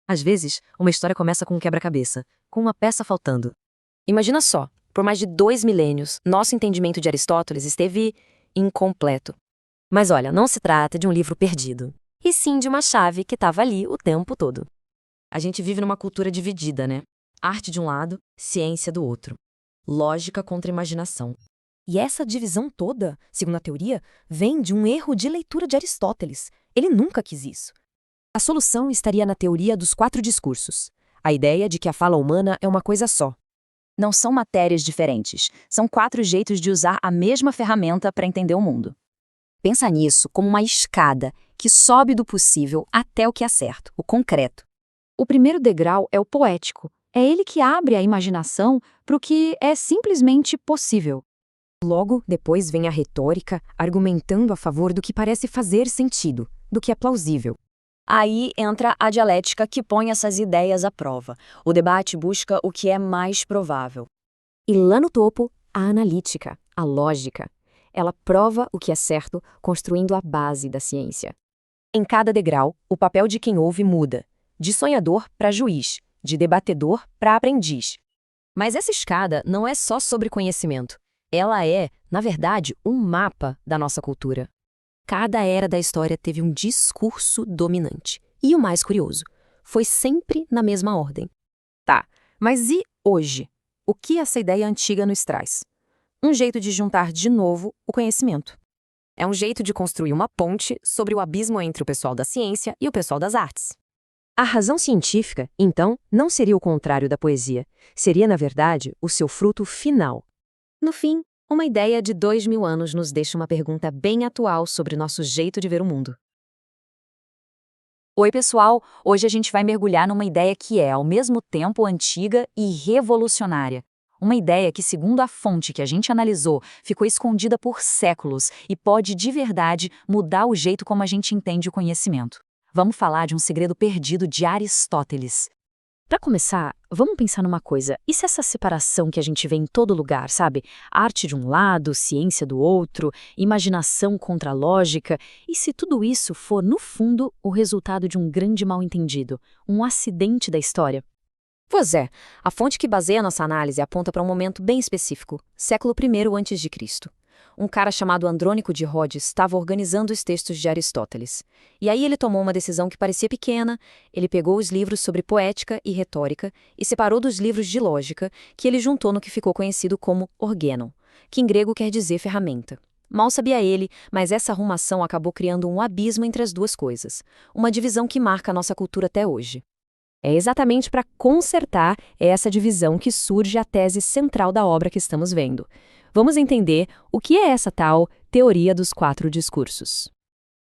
Às vezes, uma história começa com um quebra-cabeça, com uma peça faltando. Imagina só, por mais de 2 milênios, nosso entendimento de Aristóteles esteve incompleto. Mas olha, não se trata de um livro perdido, e sim de uma chave que estava ali o tempo todo. A gente vive numa cultura dividida, né? Arte de um lado, ciência do outro. Lógica contra imaginação. E essa divisão toda, segundo a teoria, vem de um erro de leitura de Aristóteles. Ele nunca quis isso. A solução estaria na teoria dos 4 discursos. A ideia de que a fala humana é uma coisa só. Não são matérias diferentes, são 4 jeitos de usar a mesma ferramenta para entender o mundo. Pensa nisso como uma escada que sobe do possível até o que é certo, o concreto. O primeiro degrau é o poético. É ele que abre a imaginação para o que é simplesmente possível. Logo, depois vem a retórica, argumentando a favor do que parece fazer sentido, do que é plausível. Aí entra a dialética que põe essas ideias à prova. O debate busca o que é mais provável. E lá no topo, a analítica, a lógica. Ela prova o que é certo, construindo a base da ciência. Em cada degrau, o papel de quem ouve muda, de sonhador para juiz, de debatedor para aprendiz. Mas essa escada não é só sobre conhecimento. Ela é, na verdade, um mapa da nossa cultura. Cada era da história teve um discurso dominante. E o mais curioso, foi sempre na mesma ordem. Tá, mas e hoje? O que essa ideia antiga nos traz? Um jeito de juntar de novo o conhecimento. É um jeito de construir uma ponte sobre o abismo entre o pessoal da ciência e o pessoal das artes. A razão científica, então, não seria o contrário da poesia. Seria, na verdade, o seu fruto final. No fim, uma ideia de 2000 anos nos deixa uma pergunta bem atual sobre o nosso jeito de ver o mundo. Oi, pessoal! Hoje a gente vai mergulhar numa ideia que é, ao mesmo tempo, antiga e revolucionária. Uma ideia que, segundo a fonte que a gente analisou, ficou escondida por séculos e pode, de verdade, mudar o jeito como a gente entende o conhecimento. Vamos falar de um segredo perdido de Aristóteles. Para começar, vamos pensar numa coisa. E se essa separação que a gente vê em todo lugar, sabe? Arte de um lado, ciência do outro, imaginação contra lógica. E se tudo isso for, no fundo, o resultado de um grande mal-entendido, um acidente da história? Pois é, a fonte que baseia nossa análise aponta para um momento bem específico, século I a.C. Um cara chamado Andrônico de Rhodes estava organizando os textos de Aristóteles. E aí ele tomou uma decisão que parecia pequena, ele pegou os livros sobre poética e retórica e separou dos livros de lógica, que ele juntou no que ficou conhecido como organon, que em grego quer dizer ferramenta. Mal sabia ele, mas essa arrumação acabou criando um abismo entre as duas coisas, uma divisão que marca a nossa cultura até hoje. É exatamente para consertar essa divisão que surge a tese central da obra que estamos vendo. Vamos entender o que é essa tal teoria dos 4 discursos.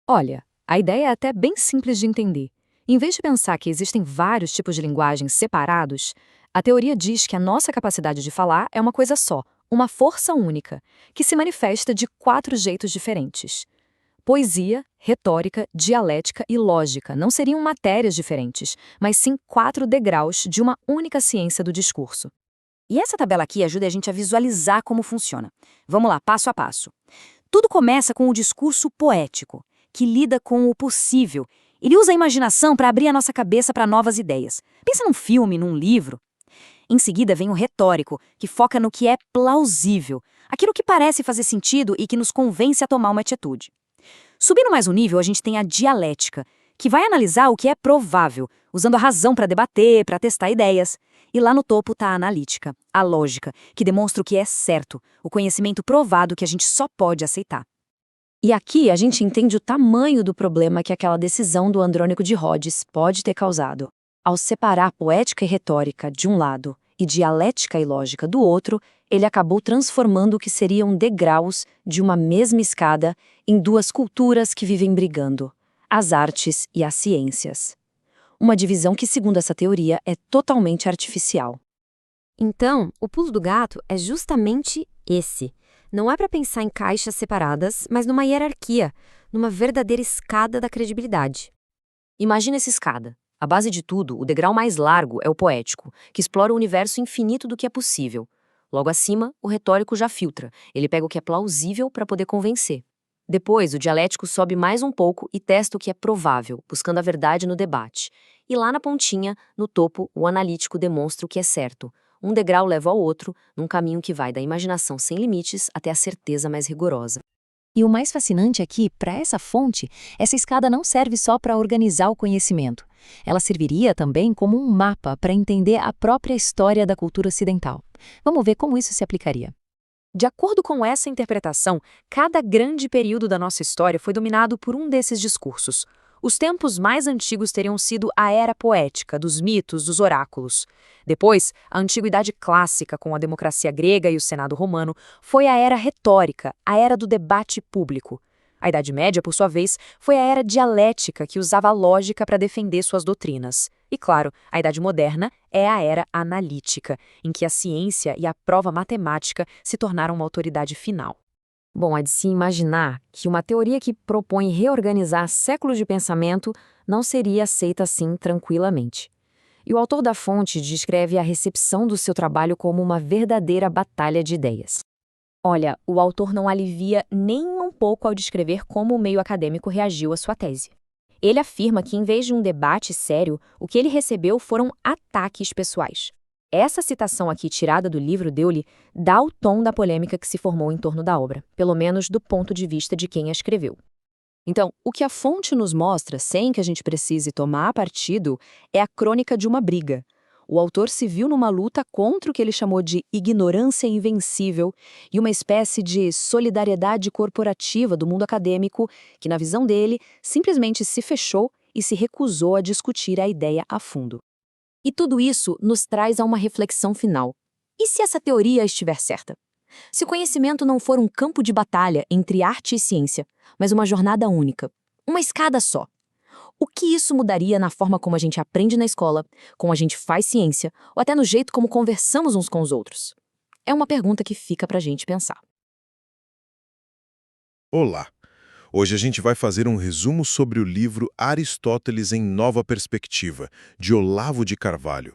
Olha, a ideia é até bem simples de entender. Em vez de pensar que existem vários tipos de linguagens separados, a teoria diz que a nossa capacidade de falar é uma coisa só, uma força única, que se manifesta de 4 jeitos diferentes. Poesia, retórica, dialética e lógica não seriam matérias diferentes, mas sim 4 degraus de uma única ciência do discurso. E essa tabela aqui ajuda a gente a visualizar como funciona. Vamos lá, passo a passo. Tudo começa com o discurso poético, que lida com o possível. Ele usa a imaginação para abrir a nossa cabeça para novas ideias. Pensa num filme, num livro. Em seguida vem o retórico, que foca no que é plausível, aquilo que parece fazer sentido e que nos convence a tomar uma atitude. Subindo mais um nível, a gente tem a dialética, que vai analisar o que é provável, usando a razão para debater, para testar ideias. E lá no topo está a analítica, a lógica, que demonstra o que é certo, o conhecimento provado que a gente só pode aceitar. E aqui a gente entende o tamanho do problema que aquela decisão do Andrônico de Rhodes pode ter causado. Ao separar poética e retórica de um lado e dialética e lógica do outro, ele acabou transformando o que seriam degraus de uma mesma escada em 2 culturas que vivem brigando, as artes e as ciências. Uma divisão que, segundo essa teoria, é totalmente artificial. Então, o pulo do gato é justamente esse. Não é para pensar em caixas separadas, mas numa hierarquia, numa verdadeira escada da credibilidade. Imagina essa escada. A base de tudo, o degrau mais largo é o poético, que explora o universo infinito do que é possível. Logo acima, o retórico já filtra. Ele pega o que é plausível para poder convencer. Depois, o dialético sobe mais um pouco e testa o que é provável, buscando a verdade no debate. E lá na pontinha, no topo, o analítico demonstra o que é certo. Um degrau leva ao outro, num caminho que vai da imaginação sem limites até a certeza mais rigorosa. E o mais fascinante é que, para essa fonte, essa escada não serve só para organizar o conhecimento. Ela serviria também como um mapa para entender a própria história da cultura ocidental. Vamos ver como isso se aplicaria. De acordo com essa interpretação, cada grande período da nossa história foi dominado por um desses discursos. Os tempos mais antigos teriam sido a era poética, dos mitos, dos oráculos. Depois, a antiguidade clássica, com a democracia grega e o Senado romano, foi a era retórica, a era do debate público. A Idade Média, por sua vez, foi a era dialética, que usava a lógica para defender suas doutrinas. E, claro, a Idade Moderna é a era analítica, em que a ciência e a prova matemática se tornaram uma autoridade final. Bom, é de se imaginar que uma teoria que propõe reorganizar séculos de pensamento não seria aceita assim tranquilamente. E o autor da fonte descreve a recepção do seu trabalho como uma verdadeira batalha de ideias. Olha, o autor não alivia nem um pouco ao descrever como o meio acadêmico reagiu à sua tese. Ele afirma que, em vez de um debate sério, o que ele recebeu foram ataques pessoais. Essa citação aqui, tirada do livro Dewey, dá o tom da polêmica que se formou em torno da obra, pelo menos do ponto de vista de quem a escreveu. Então, o que a fonte nos mostra, sem que a gente precise tomar partido, é a crônica de uma briga. O autor se viu numa luta contra o que ele chamou de ignorância invencível e uma espécie de solidariedade corporativa do mundo acadêmico que, na visão dele, simplesmente se fechou e se recusou a discutir a ideia a fundo. E tudo isso nos traz a uma reflexão final. E se essa teoria estiver certa? Se o conhecimento não for um campo de batalha entre arte e ciência, mas uma jornada única, uma escada só, o que isso mudaria na forma como a gente aprende na escola, como a gente faz ciência, ou até no jeito como conversamos uns com os outros? É uma pergunta que fica pra gente pensar. Olá! Hoje a gente vai fazer um resumo sobre o livro Aristóteles em Nova Perspectiva, de Olavo de Carvalho.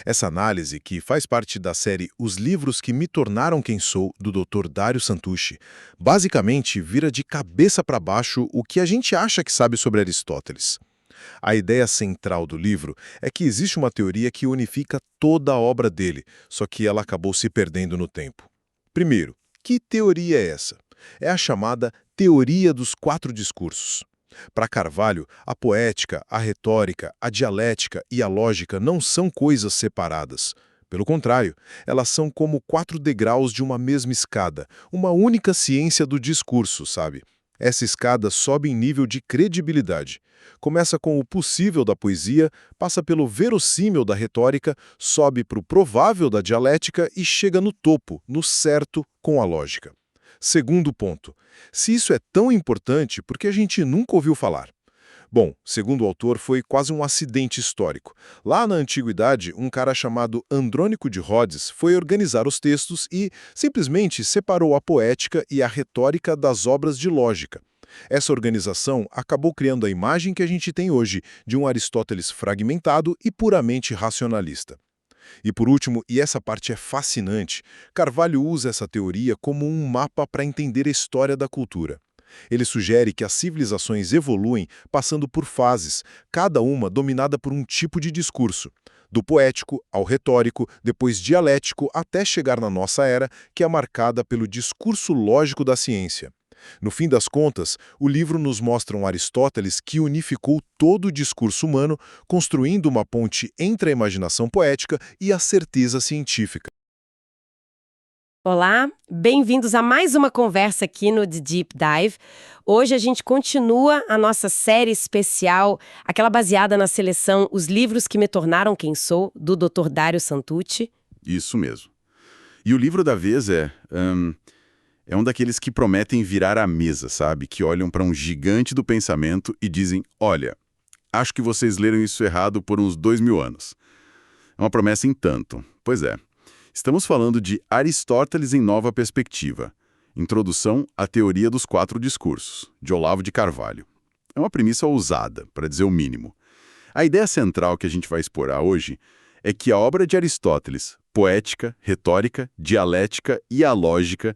Essa análise, que faz parte da série Os Livros que Me Tornaram Quem Sou, do Dr. Dário Santucci, basicamente vira de cabeça para baixo o que a gente acha que sabe sobre Aristóteles. A ideia central do livro é que existe uma teoria que unifica toda a obra dele, só que ela acabou se perdendo no tempo. Primeiro, que teoria é essa? É a chamada Teoria dos Quatro Discursos. Para Carvalho, a poética, a retórica, a dialética e a lógica não são coisas separadas. Pelo contrário, elas são como 4 degraus de uma mesma escada, uma única ciência do discurso, sabe? Essa escada sobe em nível de credibilidade. Começa com o possível da poesia, passa pelo verossímil da retórica, sobe para o provável da dialética e chega no topo, no certo, com a lógica. Segundo ponto, se isso é tão importante, por que a gente nunca ouviu falar? Bom, segundo o autor, foi quase um acidente histórico. Lá na antiguidade, um cara chamado Andrônico de Rhodes foi organizar os textos e, simplesmente, separou a poética e a retórica das obras de lógica. Essa organização acabou criando a imagem que a gente tem hoje de um Aristóteles fragmentado e puramente racionalista. E por último, e essa parte é fascinante, Carvalho usa essa teoria como um mapa para entender a história da cultura. Ele sugere que as civilizações evoluem passando por fases, cada uma dominada por um tipo de discurso. Do poético ao retórico, depois dialético, até chegar na nossa era, que é marcada pelo discurso lógico da ciência. No fim das contas, o livro nos mostra um Aristóteles que unificou todo o discurso humano, construindo uma ponte entre a imaginação poética e a certeza científica. Olá, bem-vindos a mais uma conversa aqui no The Deep Dive. Hoje a gente continua a nossa série especial, aquela baseada na seleção Os Livros que Me Tornaram Quem Sou, do Dr. Dário Santucci. Isso mesmo. E o livro da vez é um daqueles que prometem virar a mesa, sabe? Que olham para um gigante do pensamento e dizem, olha, acho que vocês leram isso errado por uns 2000 anos. É uma promessa em tanto. Pois é. Estamos falando de Aristóteles em Nova Perspectiva. Introdução à Teoria dos Quatro Discursos, de Olavo de Carvalho. É uma premissa ousada, para dizer o mínimo. A ideia central que a gente vai explorar hoje é que a obra de Aristóteles, poética, retórica, dialética e a lógica,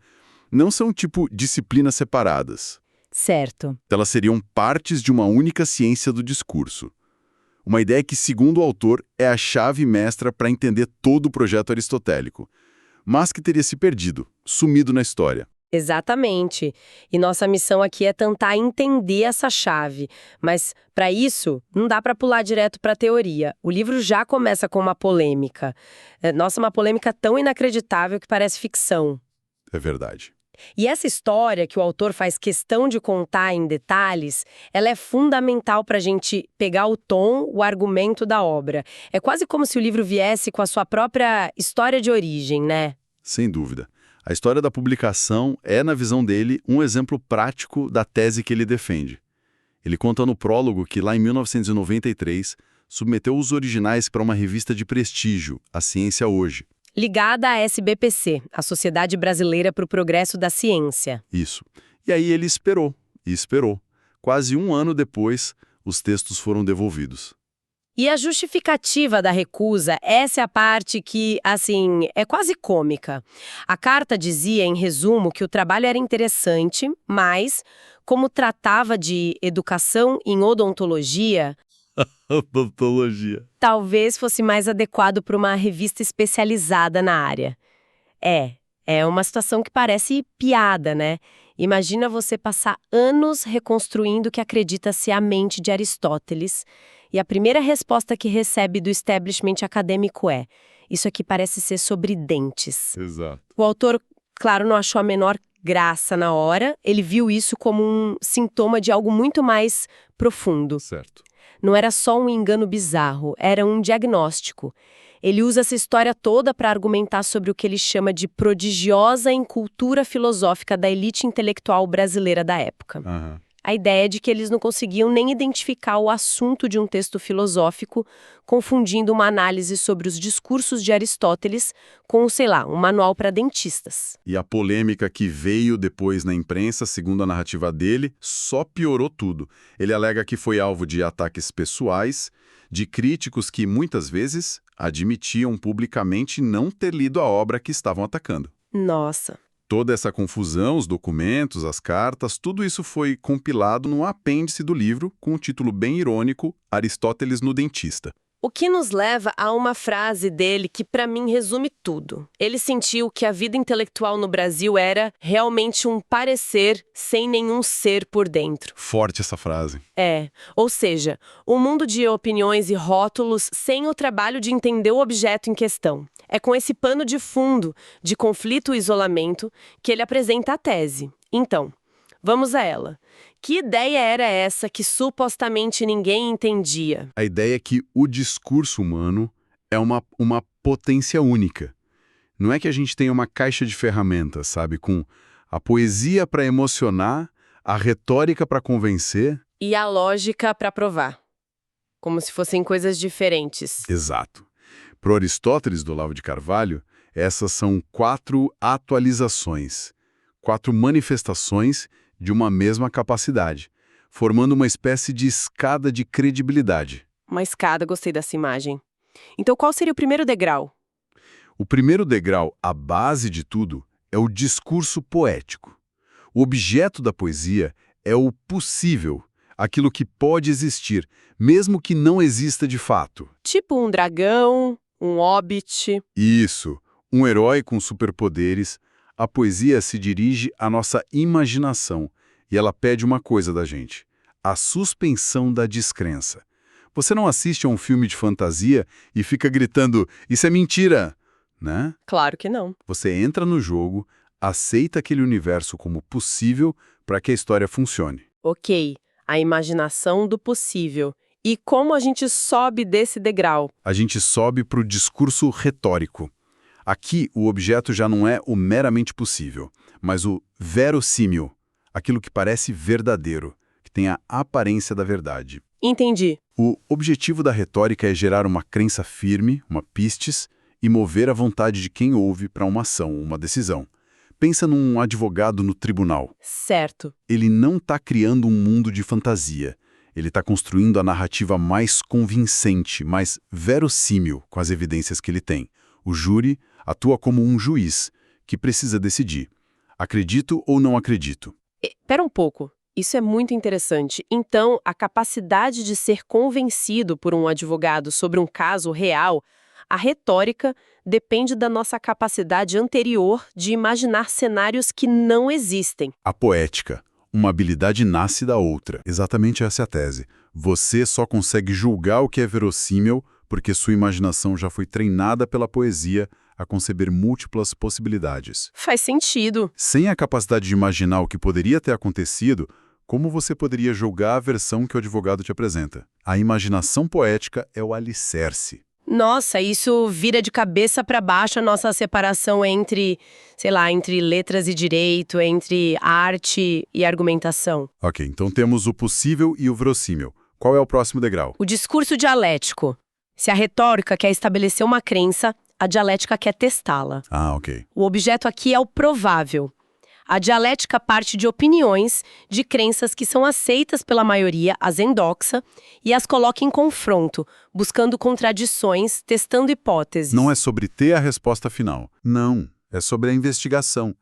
não são tipo disciplinas separadas. Certo. Elas seriam partes de uma única ciência do discurso. Uma ideia que, segundo o autor, é a chave mestra para entender todo o projeto aristotélico, mas que teria se perdido, sumido na história. Exatamente. E nossa missão aqui é tentar entender essa chave. Mas, para isso, não dá para pular direto para a teoria. O livro já começa com uma polêmica. Nossa, uma polêmica tão inacreditável que parece ficção. É verdade. E essa história que o autor faz questão de contar em detalhes, ela é fundamental para a gente pegar o tom, o argumento da obra. É quase como se o livro viesse com a sua própria história de origem, né? Sem dúvida. A história da publicação é, na visão dele, um exemplo prático da tese que ele defende. Ele conta no prólogo que, lá em 1993, submeteu os originais para uma revista de prestígio, A Ciência Hoje. Ligada à SBPC, a Sociedade Brasileira para o Progresso da Ciência. Isso. E aí ele esperou, e esperou. Quase um ano depois, os textos foram devolvidos. E a justificativa da recusa, essa é a parte que, assim, é quase cômica. A carta dizia, em resumo, que o trabalho era interessante, mas, como tratava de educação em odontologia, Odontologia. talvez fosse mais adequado para uma revista especializada na área. É uma situação que parece piada, né? Imagina você passar anos reconstruindo o que acredita ser a mente de Aristóteles, e a primeira resposta que recebe do establishment acadêmico é: isso aqui parece ser sobre dentes. Exato. O autor, claro, não achou a menor graça na hora, ele viu isso como um sintoma de algo muito mais profundo. Certo. Não era só um engano bizarro, era um diagnóstico. Ele usa essa história toda para argumentar sobre o que ele chama de prodigiosa incultura filosófica da elite intelectual brasileira da época. Aham. A ideia é de que eles não conseguiam nem identificar o assunto de um texto filosófico, confundindo uma análise sobre os discursos de Aristóteles com, sei lá, um manual para dentistas. E a polêmica que veio depois na imprensa, segundo a narrativa dele, só piorou tudo. Ele alega que foi alvo de ataques pessoais, de críticos que, muitas vezes, admitiam publicamente não ter lido a obra que estavam atacando. Nossa. Toda essa confusão, os documentos, as cartas, tudo isso foi compilado num apêndice do livro com um título bem irônico, Aristóteles no Dentista. O que nos leva a uma frase dele que, para mim, resume tudo. Ele sentiu que a vida intelectual no Brasil era realmente um parecer sem nenhum ser por dentro. Forte essa frase. Ou seja, um mundo de opiniões e rótulos sem o trabalho de entender o objeto em questão. É com esse pano de fundo, de conflito e isolamento, que ele apresenta a tese. Então, vamos a ela. Que ideia era essa que supostamente ninguém entendia? A ideia é que o discurso humano é uma potência única. Não é que a gente tenha uma caixa de ferramentas, sabe? Com a poesia para emocionar, a retórica para convencer. E a lógica para provar. Como se fossem coisas diferentes. Exato. Para Aristóteles do Olavo de Carvalho, essas são 4 atualizações, 4 manifestações de uma mesma capacidade, formando uma espécie de escada de credibilidade. Uma escada, gostei dessa imagem. Então qual seria o primeiro degrau? O primeiro degrau, a base de tudo, é o discurso poético. O objeto da poesia é o possível, aquilo que pode existir, mesmo que não exista de fato. Tipo um dragão, um hobbit. Isso, um herói com superpoderes. A poesia se dirige à nossa imaginação e ela pede uma coisa da gente: a suspensão da descrença. Você não assiste a um filme de fantasia e fica gritando, isso é mentira, né? Claro que não. Você entra no jogo, aceita aquele universo como possível para que a história funcione. Ok, a imaginação do possível. E como a gente sobe desse degrau? A gente sobe para o discurso retórico. Aqui, o objeto já não é o meramente possível, mas o verossímil, aquilo que parece verdadeiro, que tem a aparência da verdade. Entendi. O objetivo da retórica é gerar uma crença firme, uma pistis, e mover a vontade de quem ouve para uma ação, uma decisão. Pensa num advogado no tribunal. Certo. Ele não está criando um mundo de fantasia. Ele está construindo a narrativa mais convincente, mais verossímil com as evidências que ele tem. O júri atua como um juiz que precisa decidir. Acredito ou não acredito? Pera um pouco. Isso é muito interessante. Então, a capacidade de ser convencido por um advogado sobre um caso real, a retórica depende da nossa capacidade anterior de imaginar cenários que não existem. A poética. Uma habilidade nasce da outra. Exatamente essa é a tese. Você só consegue julgar o que é verossímil porque sua imaginação já foi treinada pela poesia a conceber múltiplas possibilidades. Faz sentido. Sem a capacidade de imaginar o que poderia ter acontecido, como você poderia julgar a versão que o advogado te apresenta? A imaginação poética é o alicerce. Nossa, isso vira de cabeça para baixo a nossa separação entre, sei lá, entre letras e direito, entre arte e argumentação. Ok, então temos o possível e o verossímil. Qual é o próximo degrau? O discurso dialético. Se a retórica quer estabelecer uma crença, a dialética quer testá-la. Ah, ok. O objeto aqui é o provável. A dialética parte de opiniões, de crenças que são aceitas pela maioria, as endoxa, e as coloca em confronto, buscando contradições, testando hipóteses. Não é sobre ter a resposta final. Não, é sobre a investigação.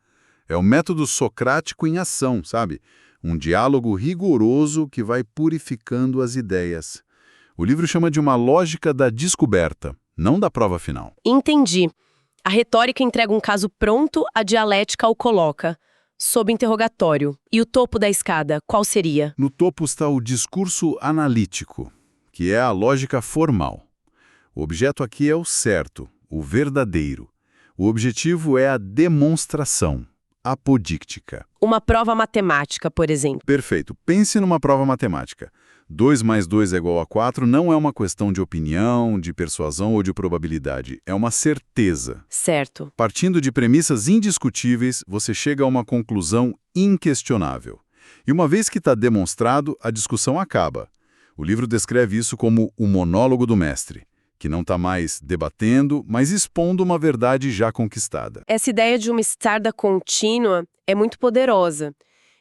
É o método socrático em ação, sabe? Um diálogo rigoroso que vai purificando as ideias. O livro chama de uma lógica da descoberta, não da prova final. Entendi. A retórica entrega um caso pronto, a dialética o coloca sob interrogatório. E o topo da escada, qual seria? No topo está o discurso analítico, que é a lógica formal. O objeto aqui é o certo, o verdadeiro. O objetivo é a demonstração, apodíctica. Uma prova matemática, por exemplo. Perfeito. Pense numa prova matemática. 2 mais 2 é igual a 4 não é uma questão de opinião, de persuasão ou de probabilidade. É uma certeza. Certo. Partindo de premissas indiscutíveis, você chega a uma conclusão inquestionável. E uma vez que está demonstrado, a discussão acaba. O livro descreve isso como o monólogo do mestre, que não está mais debatendo, mas expondo uma verdade já conquistada. Essa ideia de uma estada contínua é muito poderosa.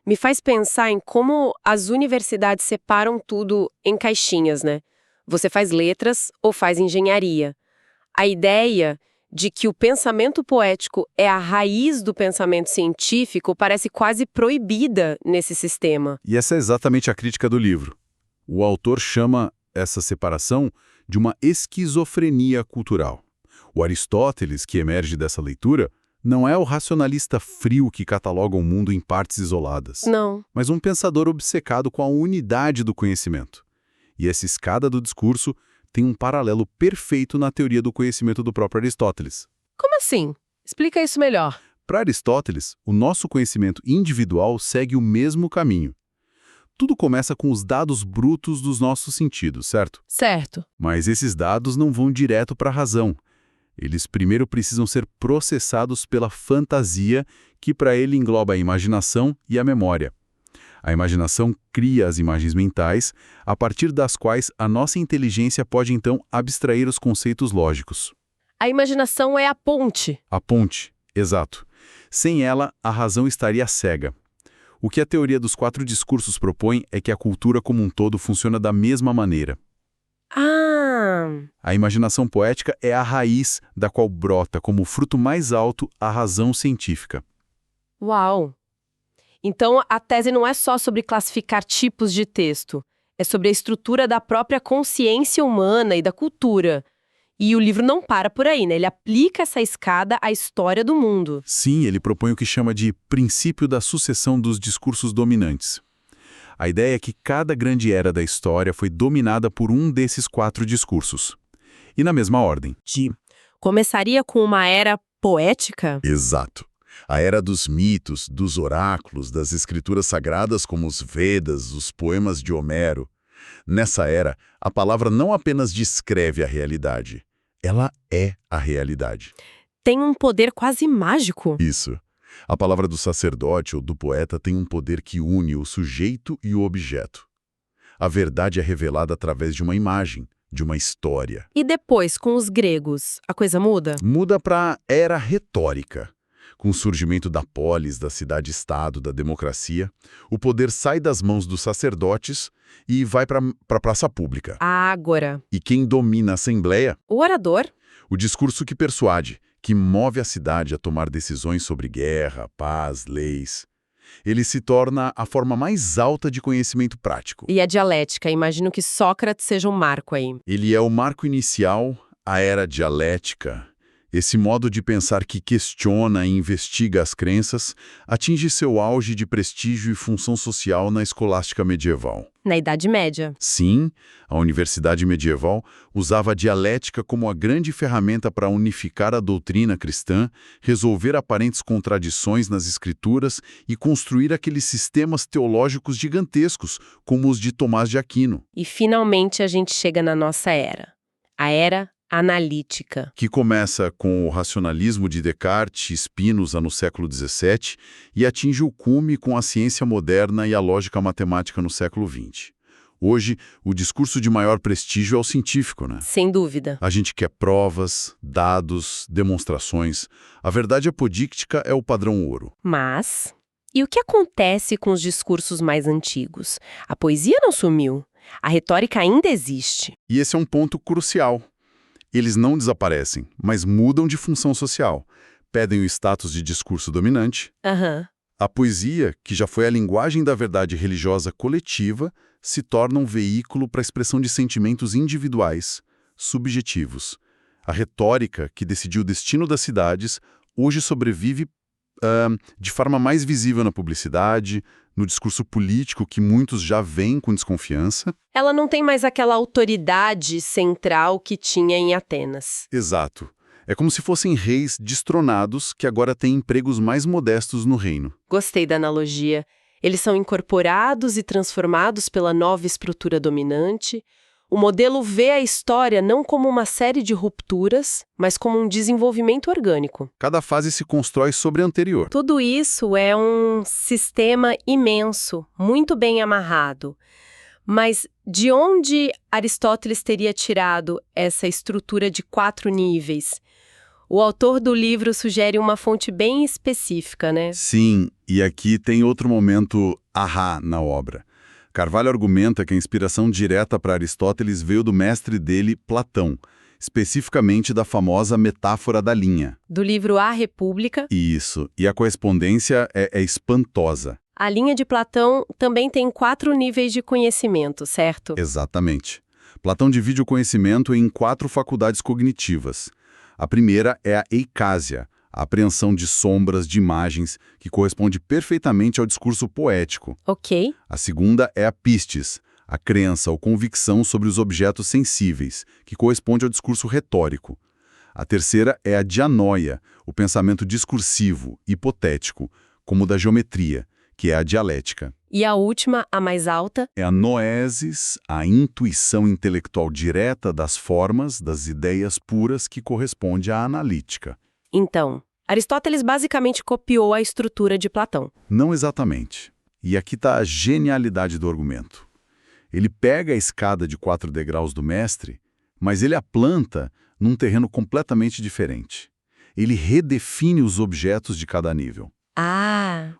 Me faz pensar em como as universidades separam tudo em caixinhas, né? Você faz letras ou faz engenharia. A ideia de que o pensamento poético é a raiz do pensamento científico parece quase proibida nesse sistema. E essa é exatamente a crítica do livro. O autor chama essa separação de uma esquizofrenia cultural. O Aristóteles, que emerge dessa leitura, não é o racionalista frio que cataloga o mundo em partes isoladas. Não. Mas um pensador obcecado com a unidade do conhecimento. E essa escada do discurso tem um paralelo perfeito na teoria do conhecimento do próprio Aristóteles. Como assim? Explica isso melhor. Para Aristóteles, o nosso conhecimento individual segue o mesmo caminho. Tudo começa com os dados brutos dos nossos sentidos, certo? Certo. Mas esses dados não vão direto para a razão. Eles primeiro precisam ser processados pela fantasia, que para ele engloba a imaginação e a memória. A imaginação cria as imagens mentais, a partir das quais a nossa inteligência pode então abstrair os conceitos lógicos. A imaginação é a ponte. A ponte, exato. Sem ela, a razão estaria cega. O que a teoria dos 4 discursos propõe é que a cultura como um todo funciona da mesma maneira. A imaginação poética é a raiz da qual brota como fruto mais alto a razão científica. Uau! Então, a tese não é só sobre classificar tipos de texto. É sobre a estrutura da própria consciência humana e da cultura. E o livro não para por aí, né? Ele aplica essa escada à história do mundo. Sim, ele propõe o que chama de princípio da sucessão dos discursos dominantes. A ideia é que cada grande era da história foi dominada por um desses 4 discursos. E na mesma ordem. Começaria com uma era poética? Exato. A era dos mitos, dos oráculos, das escrituras sagradas como os Vedas, os poemas de Homero. Nessa era, a palavra não apenas descreve a realidade, ela é a realidade. Tem um poder quase mágico. Isso. A palavra do sacerdote ou do poeta tem um poder que une o sujeito e o objeto. A verdade é revelada através de uma imagem, de uma história. E depois, com os gregos, a coisa muda? Muda para a era retórica. Com o surgimento da polis, da cidade-estado, da democracia, o poder sai das mãos dos sacerdotes e vai para a praça pública. A ágora. E quem domina a assembleia? O orador? O discurso que persuade, que move a cidade a tomar decisões sobre guerra, paz, leis. Ele se torna a forma mais alta de conhecimento prático. E a dialética, imagino que Sócrates seja um marco aí. Ele é o marco inicial, a era dialética. Esse modo de pensar que questiona e investiga as crenças atinge seu auge de prestígio e função social na escolástica medieval. Na Idade Média. Sim, a universidade medieval usava a dialética como a grande ferramenta para unificar a doutrina cristã, resolver aparentes contradições nas escrituras e construir aqueles sistemas teológicos gigantescos, como os de Tomás de Aquino. E finalmente a gente chega na nossa era. A era analítica. Que começa com o racionalismo de Descartes e Spinoza no século XVII e atinge o cume com a ciência moderna e a lógica matemática no século XX. Hoje, o discurso de maior prestígio é o científico, né? Sem dúvida. A gente quer provas, dados, demonstrações. A verdade apodíctica é o padrão ouro. Mas, e o que acontece com os discursos mais antigos? A poesia não sumiu. A retórica ainda existe. E esse é um ponto crucial. Eles não desaparecem, mas mudam de função social. Pedem o status de discurso dominante. A poesia, que já foi a linguagem da verdade religiosa coletiva, se torna um veículo para a expressão de sentimentos individuais, subjetivos. A retórica, que decidiu o destino das cidades, hoje sobrevive de forma mais visível na publicidade, no discurso político que muitos já veem com desconfiança. Ela não tem mais aquela autoridade central que tinha em Atenas. Exato. É como se fossem reis destronados que agora têm empregos mais modestos no reino. Gostei da analogia. Eles são incorporados e transformados pela nova estrutura dominante. O modelo vê a história não como uma série de rupturas, mas como um desenvolvimento orgânico. Cada fase se constrói sobre a anterior. Tudo isso é um sistema imenso, muito bem amarrado. Mas de onde Aristóteles teria tirado essa estrutura de 4 níveis? O autor do livro sugere uma fonte bem específica, né? Sim, e aqui tem outro momento ahá na obra. Carvalho argumenta que a inspiração direta para Aristóteles veio do mestre dele, Platão, especificamente da famosa metáfora da linha. Do livro A República. Isso, e a correspondência é espantosa. A linha de Platão também tem 4 níveis de conhecimento, certo? Exatamente. Platão divide o conhecimento em 4 faculdades cognitivas. A primeira é a eicásia, a apreensão de sombras, de imagens, que corresponde perfeitamente ao discurso poético. Ok. A segunda é a pistis, a crença ou convicção sobre os objetos sensíveis, que corresponde ao discurso retórico. A terceira é a dianoia, o pensamento discursivo, hipotético, como o da geometria, que é a dialética. E a última, a mais alta? É a noesis, a intuição intelectual direta das formas, das ideias puras, que corresponde à analítica. Então, Aristóteles basicamente copiou a estrutura de Platão. Não exatamente. E aqui está a genialidade do argumento. Ele pega a escada de 4 degraus do mestre, mas ele a planta num terreno completamente diferente. Ele redefine os objetos de cada nível.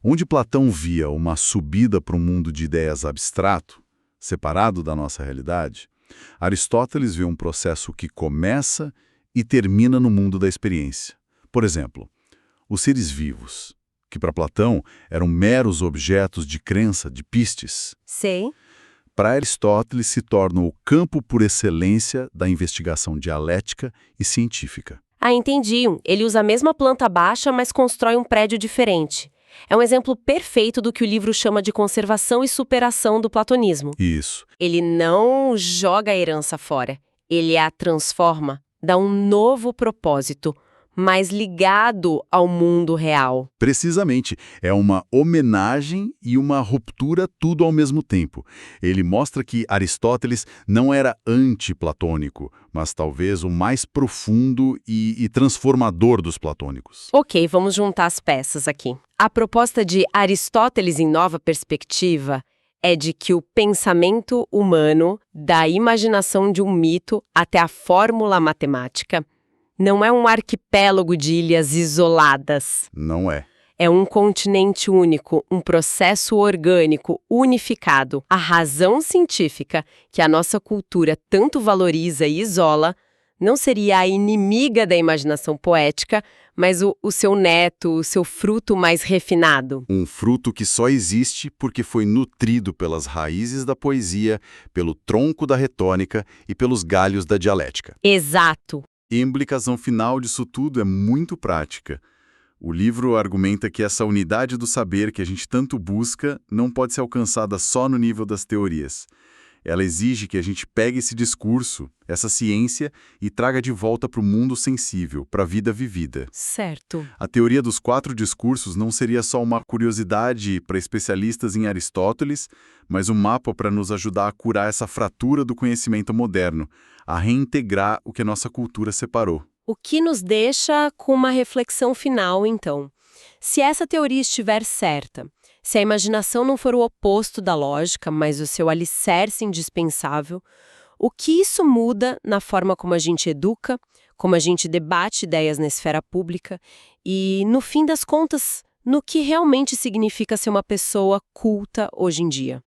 Onde Platão via uma subida para um mundo de ideias abstrato, separado da nossa realidade, Aristóteles vê um processo que começa e termina no mundo da experiência. Por exemplo, os seres vivos, que para Platão eram meros objetos de crença, de pistes, Sei. para Aristóteles se tornam o campo por excelência da investigação dialética e científica. Entendi. Ele usa a mesma planta baixa, mas constrói um prédio diferente. É um exemplo perfeito do que o livro chama de conservação e superação do platonismo. Isso. Ele não joga a herança fora. Ele a transforma, dá um novo propósito, mais ligado ao mundo real. Precisamente, é uma homenagem e uma ruptura tudo ao mesmo tempo. Ele mostra que Aristóteles não era antiplatônico, mas talvez o mais profundo e transformador dos platônicos. Ok, vamos juntar as peças aqui. A proposta de Aristóteles em Nova Perspectiva é de que o pensamento humano, da imaginação de um mito até a fórmula matemática, não é um arquipélago de ilhas isoladas. Não é. É um continente único, um processo orgânico unificado. A razão científica, que a nossa cultura tanto valoriza e isola, não seria a inimiga da imaginação poética, mas o seu neto, o seu fruto mais refinado. Um fruto que só existe porque foi nutrido pelas raízes da poesia, pelo tronco da retórica e pelos galhos da dialética. Exato. E a implicação final disso tudo é muito prática. O livro argumenta que essa unidade do saber que a gente tanto busca não pode ser alcançada só no nível das teorias. Ela exige que a gente pegue esse discurso, essa ciência, e traga de volta para o mundo sensível, para a vida vivida. Certo. A teoria dos 4 discursos não seria só uma curiosidade para especialistas em Aristóteles, mas um mapa para nos ajudar a curar essa fratura do conhecimento moderno, a reintegrar o que a nossa cultura separou. O que nos deixa com uma reflexão final, então. Se essa teoria estiver certa, se a imaginação não for o oposto da lógica, mas o seu alicerce indispensável, o que isso muda na forma como a gente educa, como a gente debate ideias na esfera pública e, no fim das contas, no que realmente significa ser uma pessoa culta hoje em dia?